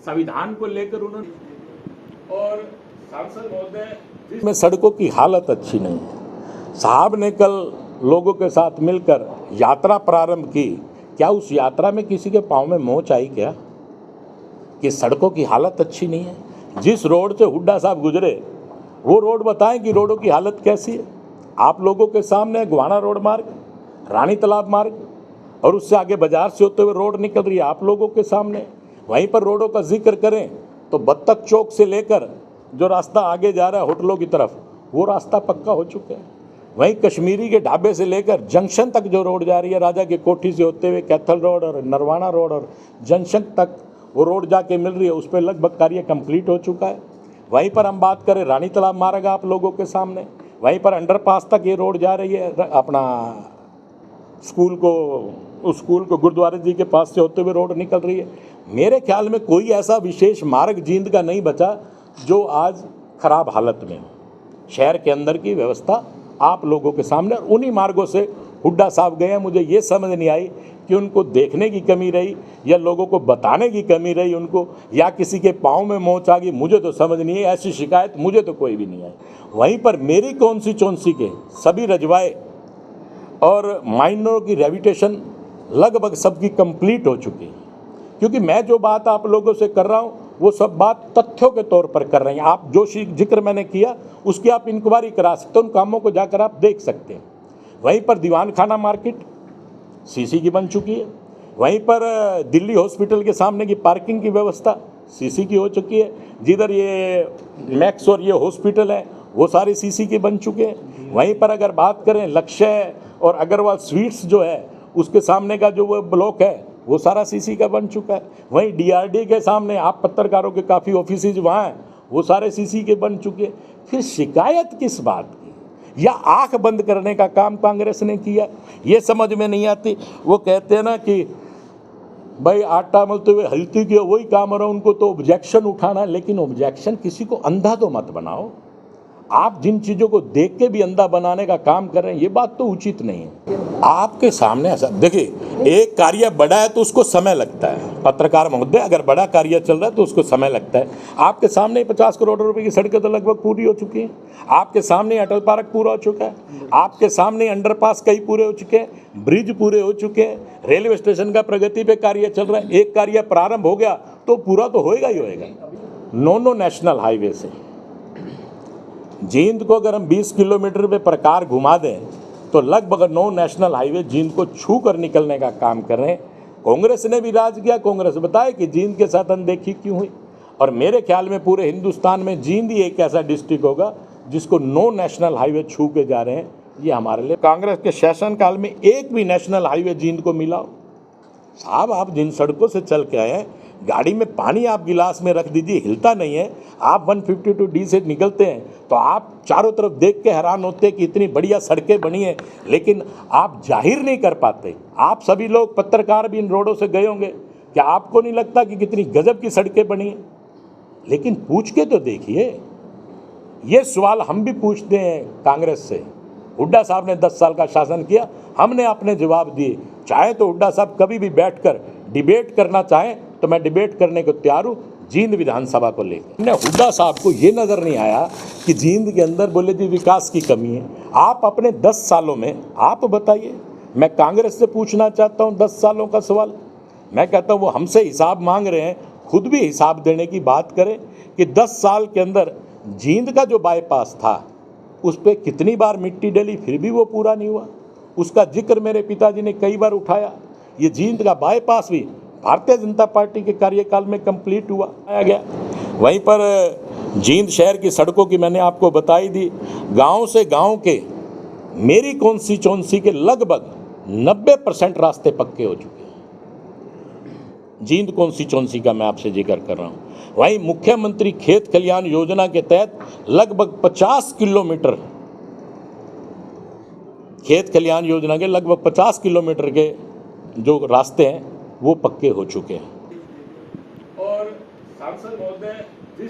संविधान को लेकर उन्होंने और सांसद महोदय में सड़कों की हालत अच्छी नहीं है। साहब ने कल लोगों के साथ मिलकर यात्रा प्रारंभ की, क्या उस यात्रा में किसी के पाँव में मोच आई क्या कि सड़कों की हालत अच्छी नहीं है? जिस रोड से हुड्डा साहब गुजरे वो रोड बताएं कि रोडों की हालत कैसी है। आप लोगों के सामने गोहाना रोड मार्ग, रानी तालाब मार्ग और उससे आगे बाजार से होते हुए रोड निकल रही है आप लोगों के सामने। वहीं पर रोडों का जिक्र करें तो बत्तख चौक से लेकर जो रास्ता आगे जा रहा है होटलों की तरफ, वो रास्ता पक्का हो चुका है। वहीं कश्मीरी के ढाबे से लेकर जंक्शन तक जो रोड जा रही है, राजा की कोठी से होते हुए कैथल रोड और नरवाना रोड और जंक्शन तक वो रोड जाके मिल रही है, उस पर लगभग कार्य कंप्लीट हो चुका है। वहीं पर हम बात करें रानी तालाब मार्ग आप लोगों के सामने, वहीं पर अंडरपास तक ये रोड जा रही है अपना स्कूल को गुरुद्वारे जी के पास से होते हुए रोड निकल रही है। मेरे ख्याल में कोई ऐसा विशेष मार्ग जींद का नहीं बचा जो आज खराब हालत में हो। शहर के अंदर की व्यवस्था आप लोगों के सामने, उन्हीं मार्गों से हुड्डा साहब गए हैं। मुझे ये समझ नहीं आई कि उनको देखने की कमी रही या लोगों को बताने की कमी रही उनको, या किसी के पाँव में मोच आ गई, मुझे तो समझ नहीं है। ऐसी शिकायत मुझे तो कोई भी नहीं आई। वहीं पर मेरी कॉन्स्टिट्यूएंसी के सभी रजवाए और माइनरों की रेविटेशन लगभग सबकी कंप्लीट हो चुकी है, क्योंकि मैं जो बात आप लोगों से कर रहा हूँ वो सब बात तथ्यों के तौर पर कर रहे हैं। आप जो जिक्र मैंने किया उसकी आप इंक्वायरी करा सकते हैं, उन कामों को जाकर आप देख सकते हैं। वहीं पर दीवान खाना मार्केट सीसी की बन चुकी है। वहीं पर दिल्ली हॉस्पिटल के सामने की पार्किंग की व्यवस्था सीसी की हो चुकी है। जिधर ये मैक्स और ये हॉस्पिटल है वो सारे सीसी के बन चुके हैं। वहीं पर अगर बात करें लक्ष्य और अग्रवाल स्वीट्स जो है उसके सामने का जो वो ब्लॉक है वो सारा सीसी का बन चुका है। वहीं डीआरडी के सामने आप पत्रकारों के काफ़ी ऑफिसेज वहाँ हैं, वो सारे सीसी के बन चुके हैं। फिर शिकायत किस बात की, या आंख बंद करने का काम कांग्रेस ने किया, ये समझ में नहीं आती। वो कहते हैं ना कि भाई आटा मलते हुए हल्ती की वही काम हो रहा है, उनको तो ऑब्जेक्शन उठाना है। लेकिन ऑब्जेक्शन किसी को अंधा तो मत बनाओ। आप जिन चीज़ों को देख के भी अंधा बनाने का काम कर रहे हैं, ये बात तो उचित नहीं है। आपके सामने ऐसा देखिए, एक कार्य बड़ा है तो उसको समय लगता है। पत्रकार महोदय, अगर बड़ा कार्य चल रहा है तो उसको समय लगता है। आपके सामने 50 करोड़ रुपए की सड़कें तो लगभग पूरी हो चुकी हैं। आपके सामने अटल पार्क पूरा हो चुका है। आपके सामने अंडरपास कई पूरे हो चुके हैं, ब्रिज पूरे हो चुके हैं, रेलवे स्टेशन का प्रगति पे कार्य चल रहा है। एक कार्य प्रारंभ हो गया तो पूरा तो होएगा ही होएगा। नौ नेशनल हाईवे से जींद को अगर हम 20 किलोमीटर पे प्रकार घुमा दें तो लगभग 9 नेशनल हाईवे जींद को छू कर निकलने का काम कर रहे हैं। कांग्रेस ने भी राज किया। कांग्रेस बताए कि जींद के साथ अनदेखी क्यों हुई, और मेरे ख्याल में पूरे हिंदुस्तान में जींद ही एक ऐसा डिस्ट्रिक्ट होगा जिसको 9 नेशनल हाईवे छू के जा रहे हैं। ये हमारे लिए कांग्रेस के शासन काल में एक भी नेशनल हाईवे जींद को मिला हो? साहब, आप जिन सड़कों से चल के आए हैं, गाड़ी में पानी आप गिलास में रख दीजिए, हिलता नहीं है। आप 152D से निकलते हैं तो आप चारों तरफ देख के हैरान होते हैं कि इतनी बढ़िया सड़कें बनी हैं, लेकिन आप जाहिर नहीं कर पाते। आप सभी लोग पत्रकार भी इन रोडों से गए होंगे, क्या आपको नहीं लगता कि कितनी गजब की सड़कें बनी हैं? लेकिन पूछ के तो देखिए। ये सवाल हम भी पूछते हैं कांग्रेस से। हुड्डा साहब ने 10 साल का शासन किया, हमने अपने जवाब दिए। चाहे तो हुड्डा साहब कभी भी बैठकर डिबेट करना चाहें तो मैं डिबेट करने को तैयार हूँ जींद विधानसभा को लेकर। हुड्डा साहब को ये नज़र नहीं आया कि जींद के अंदर बोले जी विकास की कमी है। आप अपने 10 सालों में आप बताइए। मैं कांग्रेस से पूछना चाहता हूँ 10 सालों का सवाल। मैं कहता हूँ वो हमसे हिसाब मांग रहे हैं, खुद भी हिसाब देने की बात करें कि 10 साल के अंदर जींद का जो बाईपास था उस पर कितनी बार मिट्टी डली, फिर भी वो पूरा नहीं हुआ। उसका जिक्र मेरे पिताजी ने कई बार उठाया। ये जींद का बाईपास भी भारतीय जनता पार्टी के कार्यकाल में कंप्लीट हुआ आया गया। वहीं पर जींद शहर की सड़कों की मैंने आपको बताई दी। गांव से गांव के मेरी कॉन्स्टिट्यूएंसी के लगभग 90% रास्ते पक्के हो चुके हैं। जींद कॉन्स्टिट्यूएंसी का मैं आपसे जिक्र कर रहा हूँ। वहीं मुख्यमंत्री खेत कल्याण योजना के तहत लगभग 50 किलोमीटर खेत कल्याण योजना के लगभग 50 किलोमीटर के जो रास्ते हैं वो पक्के हो चुके हैं। और सांसद महोदय